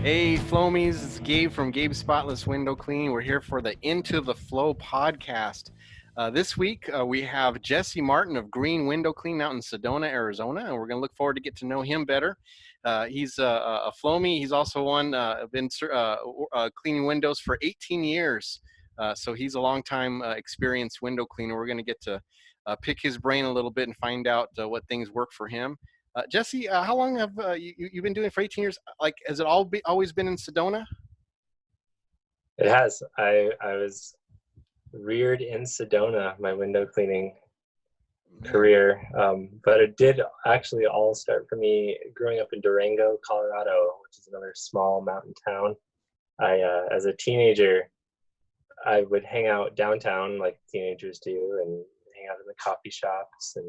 Hey, Flomies, it's Gabe from Gabe's Spotless Window Cleaning. We're here for the Into the Flow podcast. This week, we have Jesse Martin of Green Window Cleaning out in Sedona, Arizona, and we're going to look forward to get to know him better. He's a Flomie. He's also been cleaning windows for 18 years. So he's a long-time experienced window cleaner. We're going to get to pick his brain a little bit and find out what things work for him. Jesse, how long have you been doing it for 18 years? Like, has it always been in Sedona? It has. I was reared in Sedona, my window cleaning career, but it did actually all start for me growing up in Durango, Colorado, which is another small mountain town. As a teenager, I would hang out downtown like teenagers do and hang out in the coffee shops, and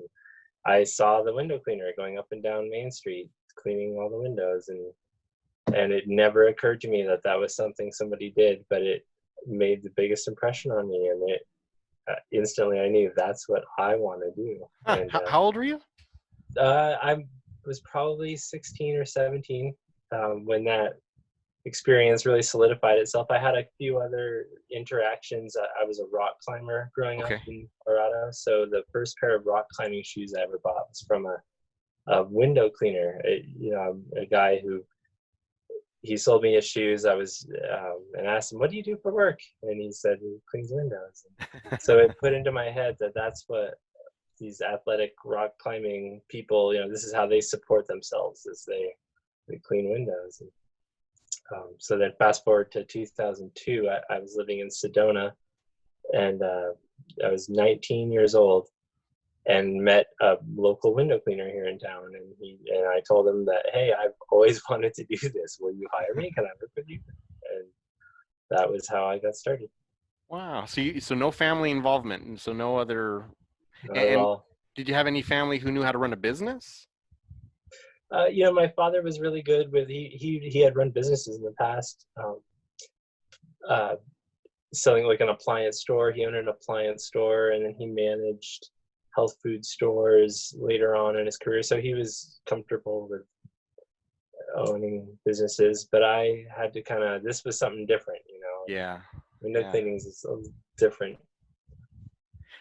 I saw the window cleaner going up and down Main Street cleaning all the windows, and it never occurred to me that that was something somebody did, but it made the biggest impression on me, and it instantly I knew that's what I want to do. Huh. And How old were you? I was probably 16 or 17 when that experience really solidified itself. I had a few other interactions. I was a rock climber growing up in Colorado, so the first pair of rock climbing shoes I ever bought was from a window cleaner. A guy who he sold me his shoes. I was and asked him, "What do you do for work?" And he said, "He cleans windows." So it put into my head that that's what these athletic rock climbing people, this is how they support themselves, is they clean windows. And, so then fast forward to 2002, I was living in Sedona, and I was 19 years old and met a local window cleaner here in town. And I told him that, hey, I've always wanted to do this. Will you hire me? Can I work with you? And that was how I got started. Wow. So no family involvement, and so no other. Not at all. Did you have any family who knew how to run a business? My father was really good with, he had run businesses in the past, selling like an appliance store. He owned an appliance store, and then he managed health food stores later on in his career. So he was comfortable with owning businesses, but I had to this was something different, Yeah. Window cleaning is a little different.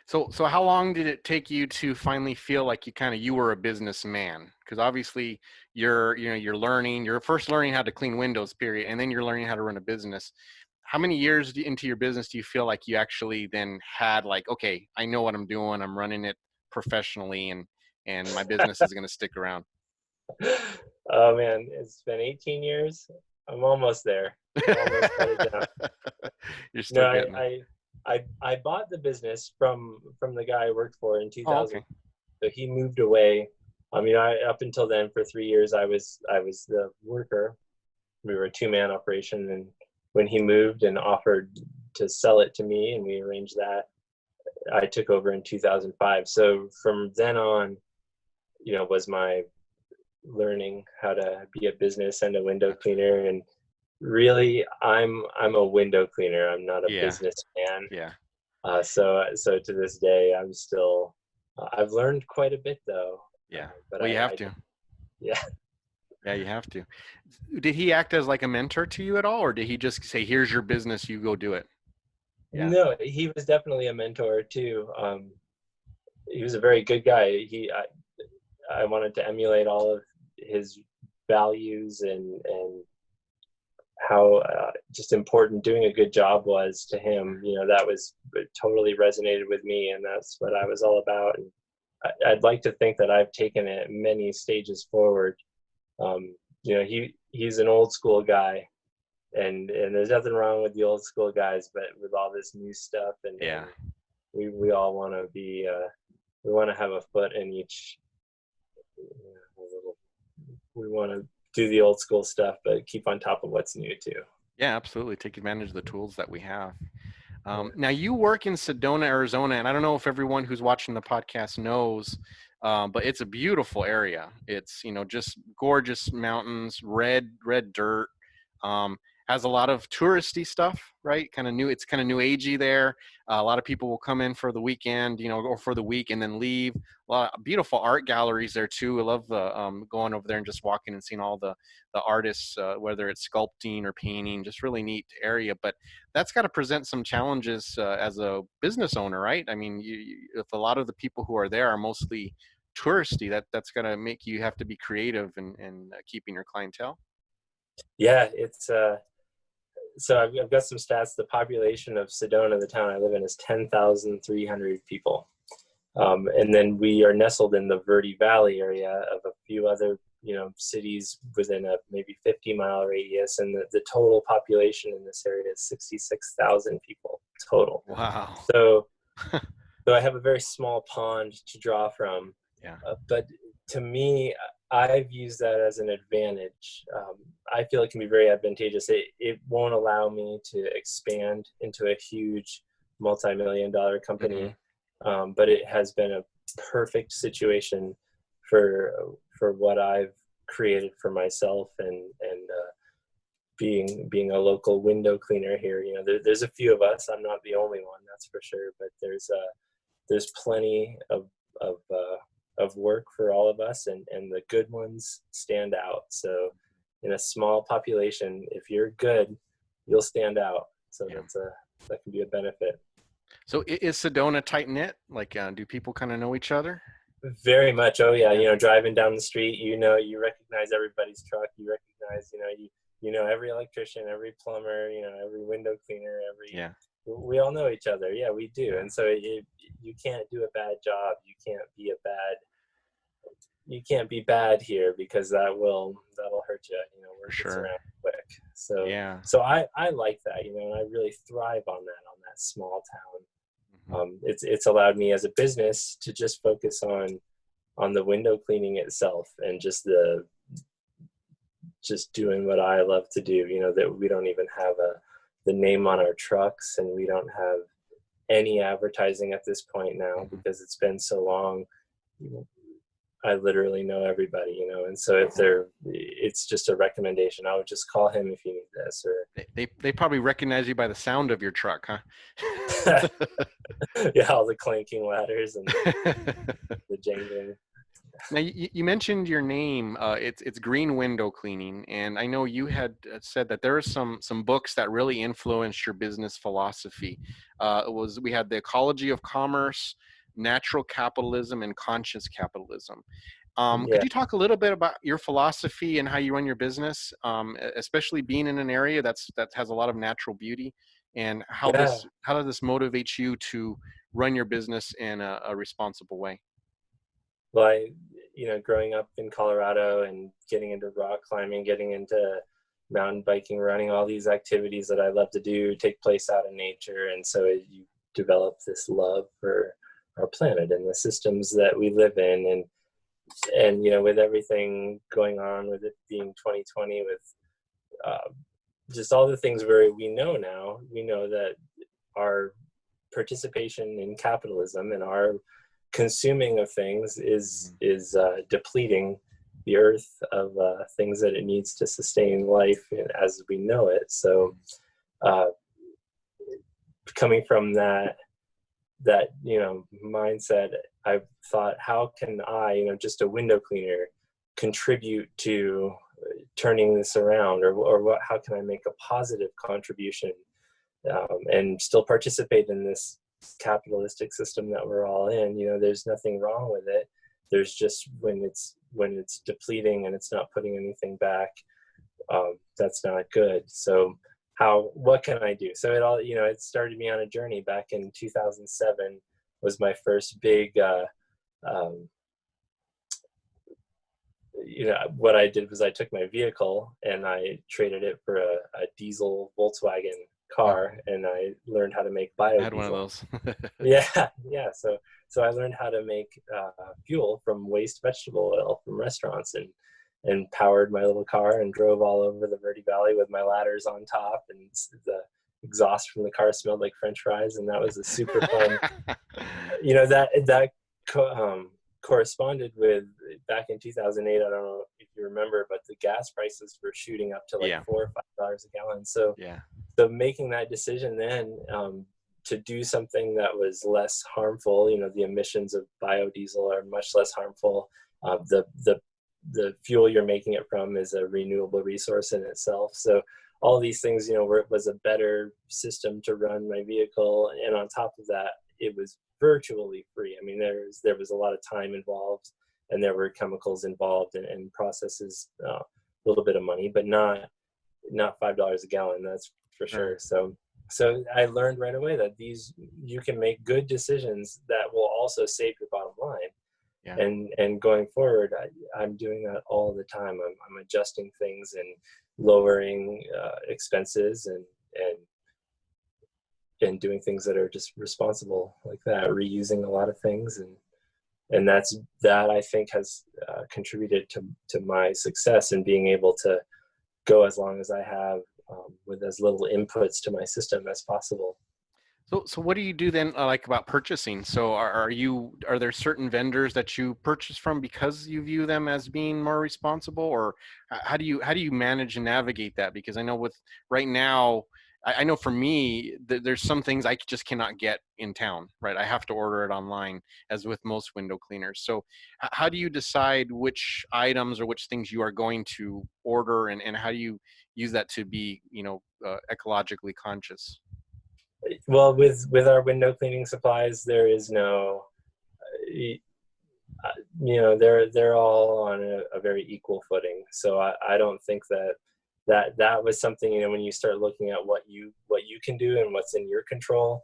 So how long did it take you to finally feel like you were a businessman? Because obviously you're first learning how to clean windows, period, and then you're learning how to run a business. How many years into your business do you feel like you actually then had like, okay, I know what I'm doing, I'm running it professionally, and my business is going to stick around? Oh man, it's been 18 years. I'm almost there. Almost got it down. You're still getting it. I bought the business from the guy I worked for in 2000. Oh, okay. So he moved away. Up until then, for 3 years, I was the worker. We were a 2-man operation, and when he moved and offered to sell it to me, and we arranged that, I took over in 2005. So from then on, was my learning how to be a business and a window cleaner. And really, I'm a window cleaner. I'm not a businessman. Yeah. So to this day, I'm still. I've learned quite a bit, though. Yeah. But you have to. Yeah. Yeah, you have to. Did he act as like a mentor to you at all, or did he just say, "Here's your business, you go do it"? Yeah. No, he was definitely a mentor too. He was a very good guy. I wanted to emulate all of his values and how just important doing a good job was to him. That was totally resonated with me, and that's what I was all about. And I'd like to think that I've taken it many stages forward. He's an old school guy, and there's nothing wrong with the old school guys, but with all this new stuff, and we all want to be we want to have a foot in each. We want to do the old school stuff, but keep on top of what's new too. Yeah, absolutely. Take advantage of the tools that we have. Now you work in Sedona, Arizona, and I don't know if everyone who's watching the podcast knows, but it's a beautiful area. It's, just gorgeous mountains, red dirt. has a lot of touristy stuff, right? Kind of new. It's kind of new agey there. A lot of people will come in for the weekend, or for the week and then leave. A lot of beautiful art galleries there too. I love the going over there and just walking and seeing all the artists, whether it's sculpting or painting. Just really neat area. But that's got to present some challenges as a business owner, right? I mean, if a lot of the people who are there are mostly touristy, that's going to make you have to be creative and keeping your clientele. Yeah, it's so I've got some stats. The population of Sedona, the town I live in, is 10,300 people. And then we are nestled in the Verde Valley area of a few other, cities within a maybe 50-mile radius. And the total population in this area is 66,000 people total. Wow. So, so I have a very small pond to draw from. Yeah. But to me, I've used that as an advantage. I feel it can be very advantageous. It won't allow me to expand into a huge multi-million-dollar company, but it has been a perfect situation for what I've created for myself and being a local window cleaner here. There's a few of us. I'm not the only one, that's for sure. But there's plenty of work for all of us, and the good ones stand out. So in a small population, if you're good, you'll stand out. So Yeah. that can be a benefit. So is Sedona tight knit? Like, do people kind of know each other? Very much. Oh yeah. Driving down the street, you recognize everybody's truck. You recognize, every electrician, every plumber, every window cleaner, Yeah. we all know each other. Yeah, we do. And so you can't do a bad job. You can't be bad here, because that'll hurt you. Word gets around quick. So yeah. So I like that, and I really thrive on that small town. It's allowed me as a business to just focus on the window cleaning itself, and just doing what I love to do. That we don't even have the name on our trucks, and we don't have any advertising at this point now, because it's been so long. I literally know everybody, and so if it's just a recommendation. I would just call him if you need this. Or they probably recognize you by the sound of your truck, huh? Yeah, all the clanking ladders and the jangling. Now you mentioned your name. It's Green Window Cleaning, and I know you had said that there are some books that really influenced your business philosophy. We had The Ecology of Commerce, Natural Capitalism, and Conscious Capitalism. Yeah. Could you talk a little bit about your philosophy and how you run your business, especially being in an area that has a lot of natural beauty, and how does this motivate you to run your business in a responsible way? Well, growing up in Colorado and getting into rock climbing, getting into mountain biking, running, all these activities that I love to do take place out in nature. And so you develop this love for our planet and the systems that we live in. And with everything going on, with it being 2020, with just all the things we know that our participation in capitalism and our consuming of things is depleting the earth of things that it needs to sustain life as we know it. So coming from that mindset, I've thought, how can I, just a window cleaner, contribute to turning this around, or how can I make a positive contribution and still participate in this capitalistic system that we're all in? There's nothing wrong with it. There's just when it's depleting and it's not putting anything back, that's not good. So what can I do? So it started me on a journey. Back in 2007 was my first big what I did was I took my vehicle and I traded it for a diesel Volkswagen car, and I learned how to make biodiesel. I had one of those. yeah. So I learned how to make fuel from waste vegetable oil from restaurants, and powered my little car and drove all over the Verde Valley with my ladders on top, and the exhaust from the car smelled like French fries, and that was a super fun. That corresponded with back in 2008. I don't know if you remember, but the gas prices were shooting up to like Yeah. $4 or $5 a gallon. So, Yeah. so making that decision then to do something that was less harmful, the emissions of biodiesel are much less harmful. The fuel you're making it from is a renewable resource in itself. So all these things, where it was a better system to run my vehicle, and on top of that, it was virtually free. I mean, there was a lot of time involved, and there were chemicals involved, and processes, a little bit of money, but not $5 a gallon. That's for sure. So I learned right away that you can make good decisions that will also save your bottom line. Yeah. And going forward, I'm doing that all the time. I'm adjusting things and lowering expenses and doing things that are just responsible like that, reusing a lot of things, and that I think has contributed to my success in being able to go as long as I have with as little inputs to my system as possible. So what do you do then, like about purchasing? So are there certain vendors that you purchase from because you view them as being more responsible, or how do you manage and navigate that? Because I know with right now, I know for me, there's some things I just cannot get in town, right? I have to order it online, as with most window cleaners. So how do you decide which items or which things you are going to order, and how do you use that to be, ecologically conscious? Well, with our window cleaning supplies, there is no, they're all on a very equal footing. So I don't think that was something, when you start looking at what you can do and what's in your control,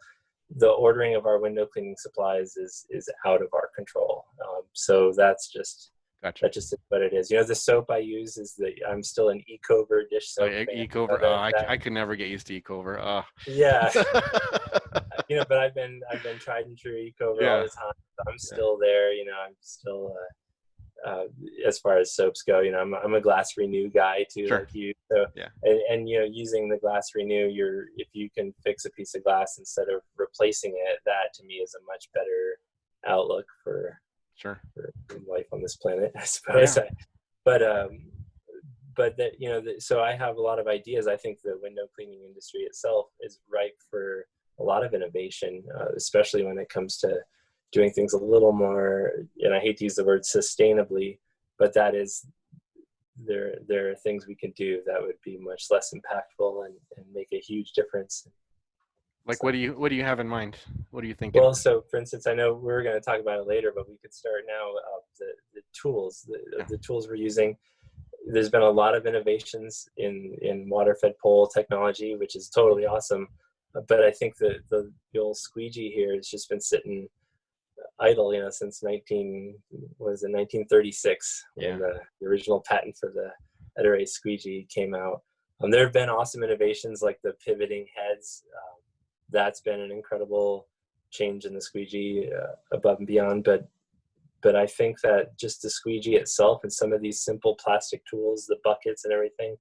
the ordering of our window cleaning supplies is out of our control. So that's just, Gotcha. that just is what it is. The soap I use I'm still an Ecover dish soap fan. Ecover. I could never get used to Ecover. Yeah. But I've been tried and true Ecover all Yeah. the time. So I'm still there. I'm still as far as soaps go. I'm a Glass Renew guy too, Sure. like you. So yeah. and using the Glass Renew, if you can fix a piece of glass instead of replacing it, that to me is a much better outlook for Sure. for life on this planet, I suppose. Yeah. But that so I have a lot of ideas. I think the window cleaning industry itself is ripe for a lot of innovation, especially when it comes to doing things a little more, and I hate to use the word sustainably, but that is, there are things we can do that would be much less impactful and make a huge difference. Like, so, what do you have in mind? What are you thinking? Well, so for instance, I know we're going to talk about it later, but we could start now. The tools, the tools we're using. There's been a lot of innovations in water-fed pole technology, which is totally awesome. But I think the old squeegee here has just been sitting idle, since 1936, when the original patent for the Ederace squeegee came out. There have been awesome innovations like the pivoting heads. That's been an incredible change in the squeegee, above and beyond. But I think that just the squeegee itself and some of these simple plastic tools, the buckets and everything,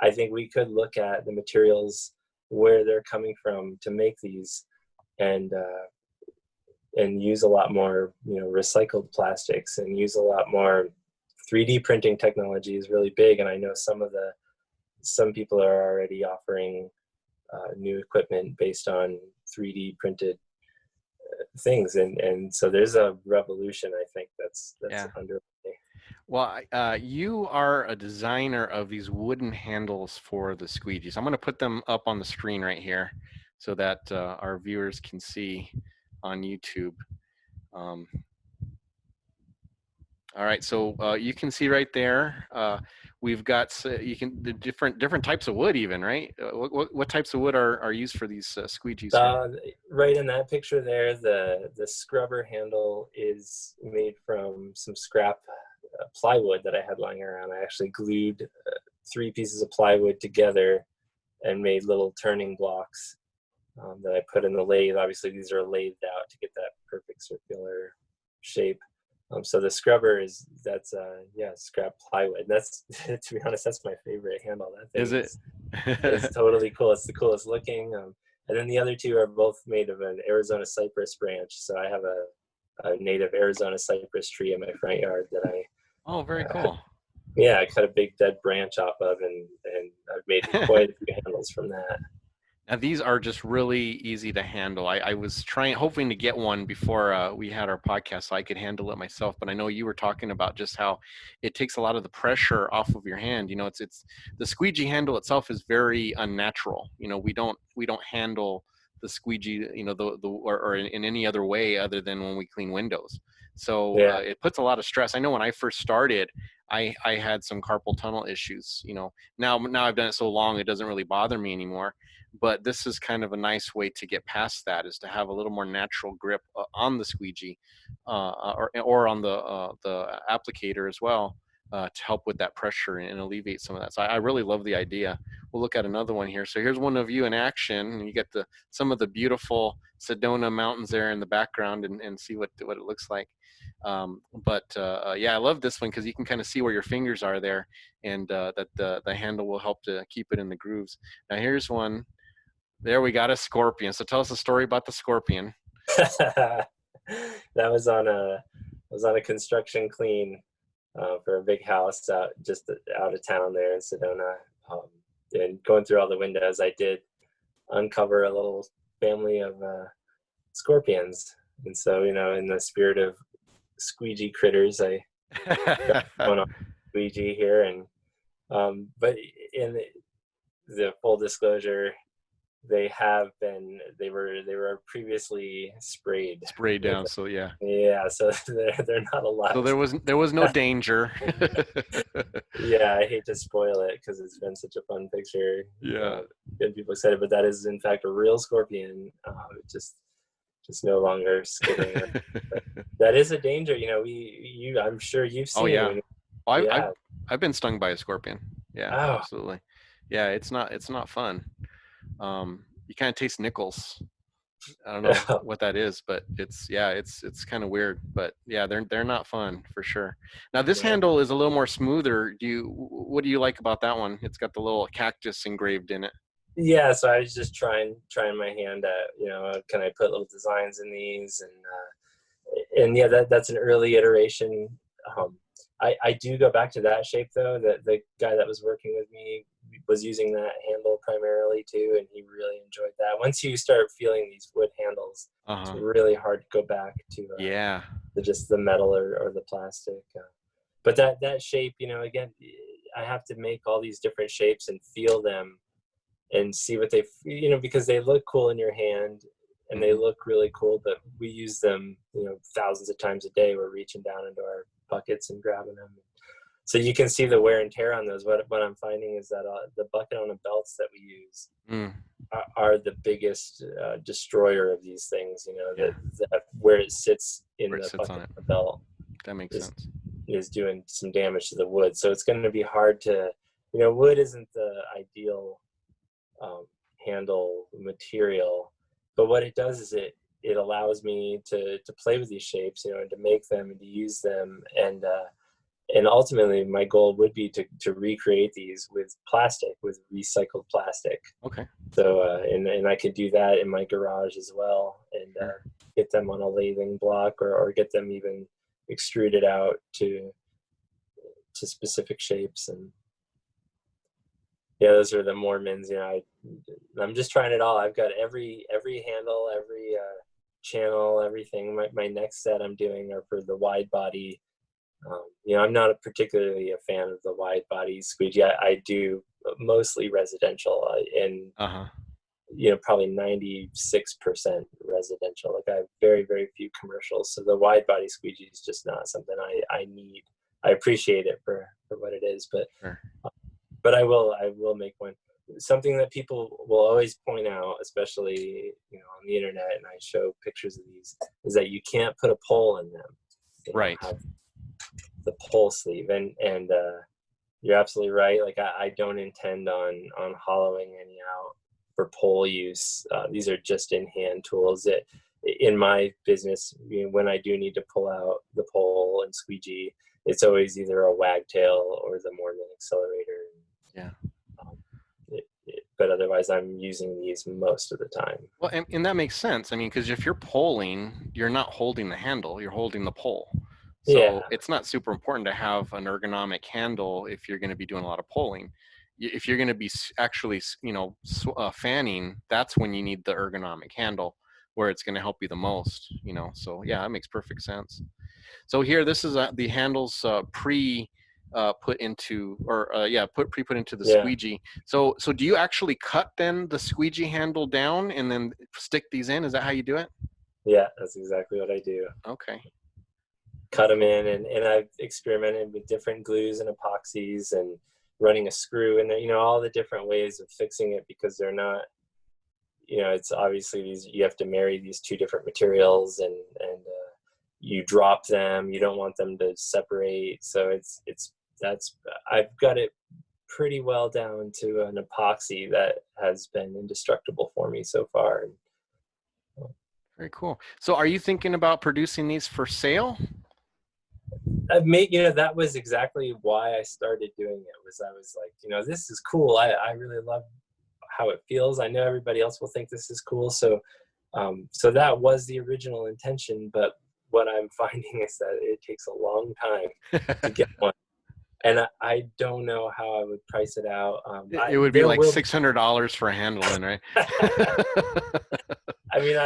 I think we could look at the materials, where they're coming from to make these, and use a lot more, recycled plastics, and use a lot more 3D printing technology is really big. And I know some people are already offering new equipment based on 3D printed things, and so there's a revolution, I think, that's underway. Well, you are a designer of these wooden handles for the squeegees. I'm going to put them up on the screen right here so that our viewers can see on YouTube. All right, so you can see right there, we've got the different types of wood, even, right? What types of wood are used for these squeegees here? Right in that picture there, the scrubber handle is made from some scrap plywood that I had lying around. I actually glued 3 pieces of plywood together and made little turning blocks that I put in the lathe. Obviously, these are lathed out to get that perfect circular shape. So the scrubber that's scrap plywood. That's, to be honest, that's my favorite handle. That thing is it? It's totally cool. It's the coolest looking. And then the other 2 are both made of an Arizona cypress branch. So I have a native Arizona cypress tree in my front yard that Oh, very uh, cool. yeah, I cut a big dead branch off of, and I've made quite a few handles from that. Now these are just really easy to handle. I was hoping to get one before we had our podcast so I could handle it myself. But I know you were talking about just how it takes a lot of the pressure off of your hand. You know, it's the squeegee handle itself is very unnatural. You know, we don't handle the squeegee, you know, or in any other way other than when we clean windows. So Yeah, it puts a lot of stress. I know when I first started, I had some carpal tunnel issues. You know, now I've done it so long it doesn't really bother me anymore, but this is kind of a nice way to get past that, is to have a little more natural grip on the squeegee or on the applicator as well, to help with that pressure and alleviate some of that. So I really love the idea. We'll look at another one here. So here's one of you in action, and you get some of the beautiful Sedona mountains there in the background, and see what it looks like. Yeah, I love this one because you can kind of see where your fingers are there, and that the handle will help to keep it in the grooves. Now here's one. There, we got a scorpion. So tell us a story about the scorpion. that was on a construction clean for a big house just out of town there in Sedona. And going through all the windows, I did uncover a little family of scorpions. And so, you know, in the spirit of squeegee critters, I got one on squeegee here. And but in the full disclosure, they were previously sprayed down. So yeah. Yeah, so they're not alive. So there was no danger. Yeah, I hate to spoil it because it's been such a fun picture. Yeah. Good people excited, but that is in fact a real scorpion. Just no longer skidding. That is a danger. You know, I'm sure you've seen. Oh yeah. Yeah. I've been stung by a scorpion. Yeah, Oh. absolutely. Yeah, it's not fun. You kind of taste nickels. I don't know what that is, but it's kind of weird. But yeah, they're not fun for sure. Now this No. handle is a little more smoother. What do you like about that one? It's got the little cactus engraved in it. Yeah, so I was just trying my hand at, you know, can I put little designs in these, and yeah, that's an early iteration. I do go back to that shape though. The guy that was working with me was using that handle primarily too, and he really enjoyed that. Once you start feeling these wood handles, it's really hard to go back to just the metal or the plastic. But that shape, you know, again, I have to make all these different shapes and feel them and see what you know, because they look cool in your hand and they look really cool, but we use them, you know, thousands of times a day. We're reaching down into our buckets and grabbing them. So you can see the wear and tear on those. What I'm finding is that the bucket on the belts that we use are the biggest destroyer of these things. You know, that where it sits in the bucket on the belt. That makes sense. Is doing some damage to the wood. So it's going to be hard to, you know, wood isn't the ideal handle material, but what it does is it allows me to play with these shapes, you know, and to make them and to use them, and ultimately my goal would be to recreate these with recycled plastic. Okay. So and I could do that in my garage as well, and get them on a lathing block or get them even extruded out to specific shapes. And yeah, those are the Mormons. You know, I'm just trying it all. I've got every handle, every channel, everything. My next set I'm doing are for the wide body. You know, I'm not particularly a fan of the wide body squeegee. I do mostly residential, and you know, probably 96% residential. Like I have very, very few commercials. So the wide body squeegee is just not something I need. I appreciate it for what it is, but but I will make one. Something that people will always point out, especially, you know, on the internet, and I show pictures of these, is that you can't put a pole in them. They have the pole sleeve, and you're absolutely right. Like I don't intend on hollowing any out for pole use. These are just in hand tools. That in my business, you know, when I do need to pull out the pole and squeegee, it's always either a wagtail or the Mormon accelerator. Yeah. but otherwise I'm using these most of the time. Well, and that makes sense. I mean, because if you're polling, you're not holding the handle, you're holding the pole. Yeah, So it's not super important to have an ergonomic handle if you're going to be doing a lot of polling. If you're going to be actually, fanning, that's when you need the ergonomic handle where it's going to help you the most, So yeah, that makes perfect sense. So here, this is the handles pre put into, or yeah, put into the yeah, squeegee. So do you actually cut then the squeegee handle down and then stick these in? Is that how you do it? yeah. That's exactly what I do. Okay. Cut them in, and I've experimented with different glues and epoxies and running a screw in there. All the different ways of fixing it, because they're not. It's obviously these. You have to marry these two different materials, and you drop them. You don't want them to separate. So that's I've got it pretty well down to an epoxy that has been indestructible for me so far. Very cool. So are you thinking about producing these for sale? I've made, that was exactly why I started doing it. I was like, this is cool. I really love how it feels. I know everybody else will think this is cool. So that was the original intention. But what I'm finding is that it takes a long time to get one. And I don't know how I would price it out. It would be like $600 for a handle then, right? I mean,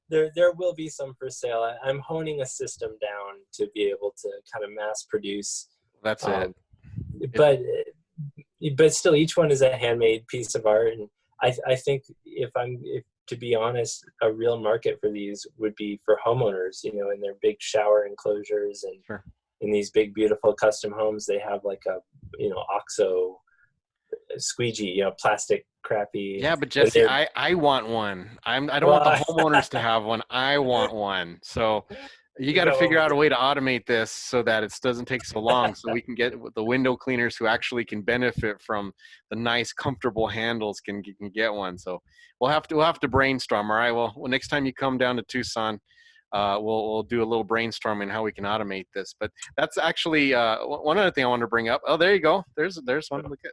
there will be some for sale. I'm honing a system down to be able to kind of mass produce. That's it. But still, each one is a handmade piece of art, and I think if to be honest, a real market for these would be for homeowners, in their big shower enclosures and sure. In these big beautiful custom homes. They have like a OXO squeegee, plastic crappy. Yeah, but Jesse, I want one. I don't want the homeowners to have one. I want one. So you got to figure out a way to automate this so that it doesn't take so long, so we can get the window cleaners who actually can benefit from the nice, comfortable handles can get one. So we'll have to brainstorm. All right. Well, next time you come down to Tucson, we'll do a little brainstorming how we can automate this. But that's actually one other thing I wanted to bring up. Oh, there you go. There's one. Look at.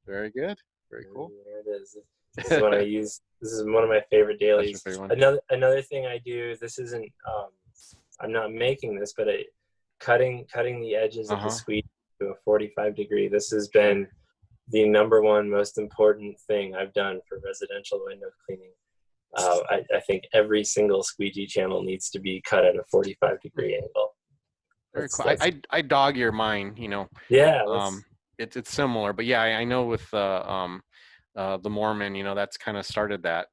Very good. Very cool. There it is. This is what I use. This is one of my favorite dailies. Another thing I do. This isn't. I'm not making this, but cutting the edges of the squeegee to a 45 degree. This has been the number one most important thing I've done for residential window cleaning. I think every single squeegee channel needs to be cut at a 45 degree angle. Very cool. I dog ear mine. Yeah. It's similar, but yeah, I know with the Mormon, that's kind of started that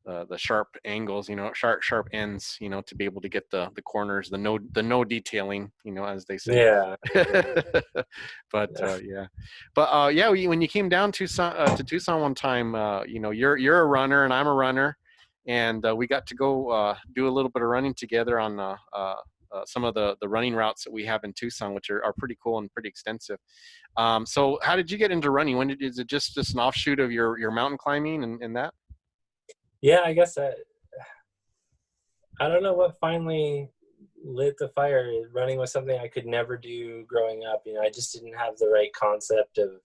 the sharp angles, sharp ends, to be able to get the corners, the no detailing, as they say. Yeah. But yeah, but yeah, when you came down to Tucson one time, you're a runner and I'm a runner, and we got to go do a little bit of running together on some of the running routes that we have in Tucson, which are pretty cool and pretty extensive. So how did you get into running? Is it just an offshoot of your mountain climbing and that? Yeah, I guess I don't know what finally lit the fire. Running was something I could never do growing up. I just didn't have the right concept of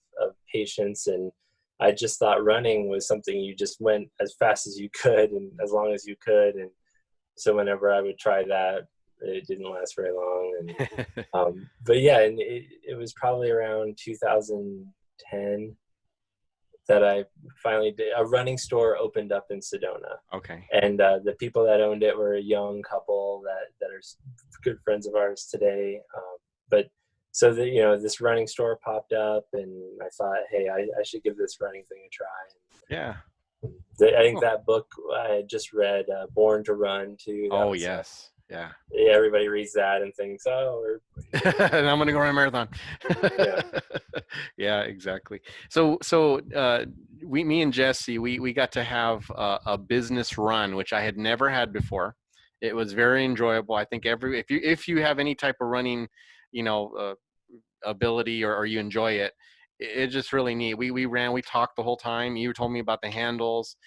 patience, and I just thought running was something you just went as fast as you could and as long as you could. And so whenever I would try that, it didn't last very long. And but yeah, and it was probably around 2010 that I finally did. A running store opened up in Sedona. Okay. And the people that owned it were a young couple that are good friends of ours today. But so this running store popped up, and I thought, hey, I should give this running thing a try. Yeah. I think that book I had just read, Born to Run, too. Oh, yes. Yeah. Everybody reads that and thinks, oh, and I'm going to go run a marathon. Yeah. Yeah, exactly. So me and Jesse, we got to have a business run, which I had never had before. It was very enjoyable. I think if you have any type of running, ability or you enjoy it, it's just really neat. We talked the whole time. You told me about the handles.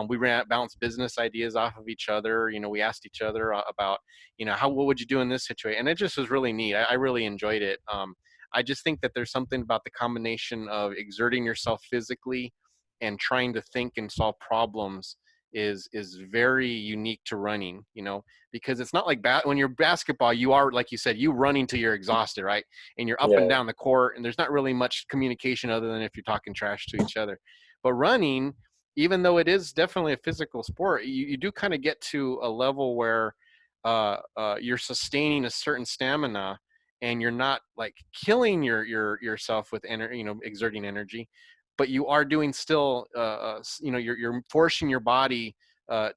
We bounced business ideas off of each other. We asked each other about, what would you do in this situation? And it just was really neat. I really enjoyed it. I just think that there's something about the combination of exerting yourself physically and trying to think and solve problems is very unique to running, you know, because it's not like when you're basketball, you are, like you said, you running till you're exhausted, right? And you're up and Yeah. down the court, and there's not really much communication other than if you're talking trash to each other. But running, even though it is definitely a physical sport, you do kind of get to a level where you're sustaining a certain stamina, and you're not like killing yourself with energy, you know, exerting energy, but you are doing still, you know, you're forcing your body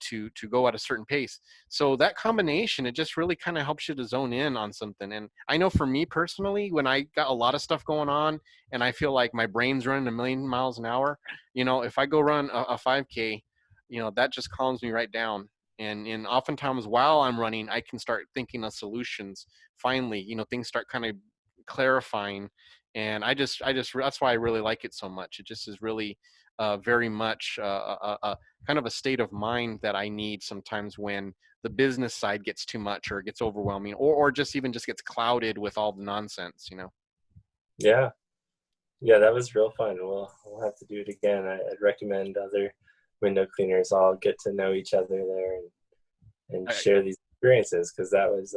to go at a certain pace. So that combination, it just really kind of helps you to zone in on something. And I know for me personally, when I got a lot of stuff going on and I feel like my brain's running a million miles an hour, you know, if I go run a 5K, you know, that just calms me right down. And oftentimes while I'm running, I can start thinking of solutions. Finally, you know, things start kind of clarifying, and I just that's why I really like it so much. It just is really very much kind of a state of mind that I need sometimes when the business side gets too much or gets overwhelming, or just even just gets clouded with all the nonsense, you know. Yeah. Yeah, that was real fun. We'll have to do it again. I'd recommend other window cleaners all get to know each other there and I, share these experiences, because that was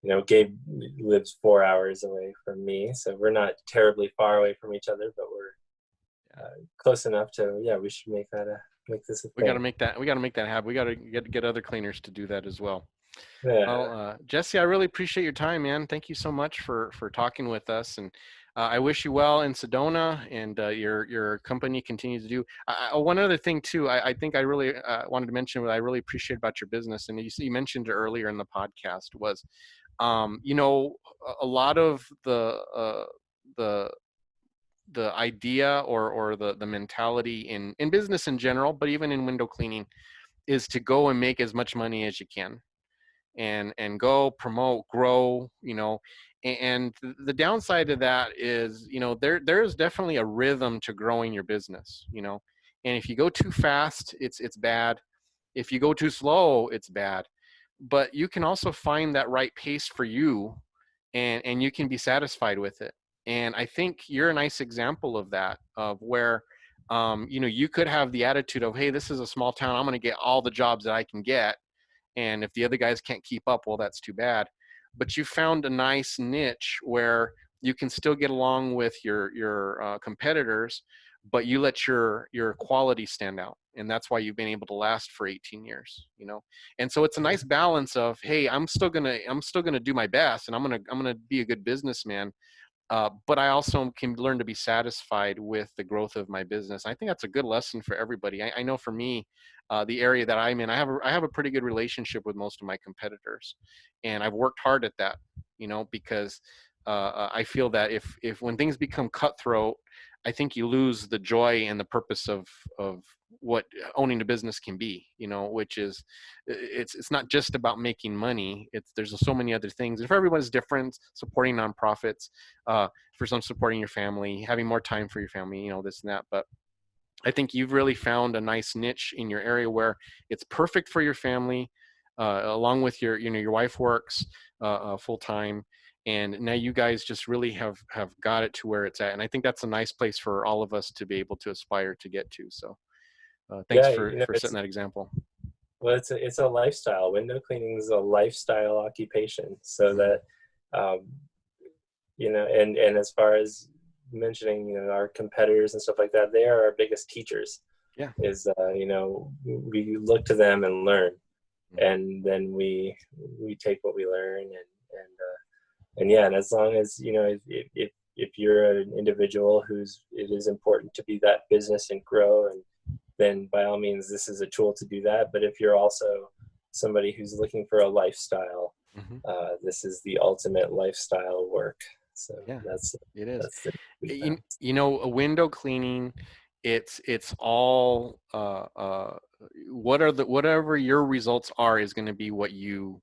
you know, Gabe lives 4 hours away from me, so we're not terribly far away from each other, but we're close enough to, yeah, we should make this a we got to thing. make that, we got to make that happen. We got to get other cleaners to do that as well. Yeah. Well, Jesse, I really appreciate your time, man. Thank you so much for talking with us, and I wish you well in Sedona, and your company continues to do. One other thing too, I think I really wanted to mention what I really appreciate about your business, and you mentioned it earlier in the podcast, was, you know, a lot of the the idea or the mentality in business in general, but even in window cleaning, is to go and make as much money as you can, and go promote, grow, you know. And the downside of that is, you know, there's definitely a rhythm to growing your business, you know. And if you go too fast, it's bad. If you go too slow, it's bad. But you can also find that right pace for you, and you can be satisfied with it. And I think you're a nice example of that, of where, you know, you could have the attitude of, hey, this is a small town, I'm going to get all the jobs that I can get, and if the other guys can't keep up, well, that's too bad. But you found a nice niche where you can still get along with your competitors, but you let your quality stand out, and that's why you've been able to last for 18 years, you know. And so it's a nice balance of, hey, I'm still gonna do my best, and I'm gonna be a good businessman, but I also can learn to be satisfied with the growth of my business. I think that's a good lesson for everybody. I know for me, the area that I'm in, I have a pretty good relationship with most of my competitors, and I've worked hard at that. You know, because I feel that if when things become cutthroat, I think you lose the joy and the purpose of what owning a business can be. You know, which is, it's not just about making money. There's so many other things, and for everyone's different. Supporting nonprofits, for some supporting your family, having more time for your family, you know, this and that. But I think you've really found a nice niche in your area where it's perfect for your family, along with you know, your wife works full time, and now you guys just really have got it to where it's at. And I think that's a nice place for all of us to be able to aspire to get to. So thanks Yeah, for you know, setting that example. it's a lifestyle. Window cleaning is a lifestyle occupation, so Mm, that um, you know, and as far as mentioning, you know, our competitors and stuff like that, they are our biggest teachers. yeah. Is you know, we look to them and learn, Mm, and then we take what we learn, and yeah, and as long as, you know, if you're an individual who's, it is important to be that business and grow, and then by all means this is a tool to do that. But if you're also somebody who's looking for a lifestyle, mhm. this is the ultimate lifestyle work. So Yeah, that's it is. that's the we You, found. you know, a window cleaning, it's all whatever your results are is going to be what you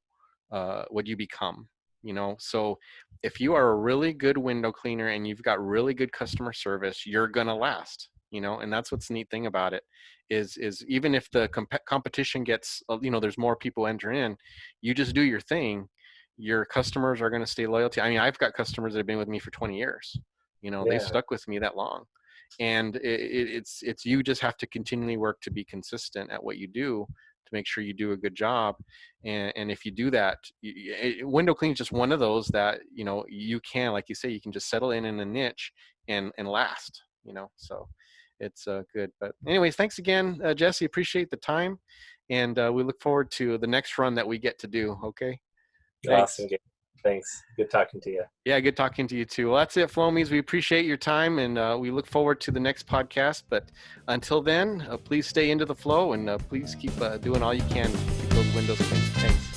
become, you know. So if you are a really good window cleaner and you've got really good customer service, you're going to last, you know. And that's what's the neat thing about it, is even if the competition gets, you know, there's more people entering in, you just do your thing, your customers are going to stay loyal to you. I mean, I've got customers that have been with me for 20 years, you know, they've Yeah, stuck with me that long. and it's you just have to continually work to be consistent at what you do to make sure you do a good job. And if you do that, window cleaning is just one of those that, you know, you can, like you say, you can just settle in a niche and last, you know. So it's good. But anyways, thanks again, Jesse. Appreciate the time, and we look forward to the next run that we get to do. Okay. Thanks. Awesome. Thanks. Good talking to you. Yeah, good talking to you too. Well, that's it, Flomies. We appreciate your time, and we look forward to the next podcast. But until then, please stay into the flow, and please keep doing all you can to keep those windows clean. Thanks.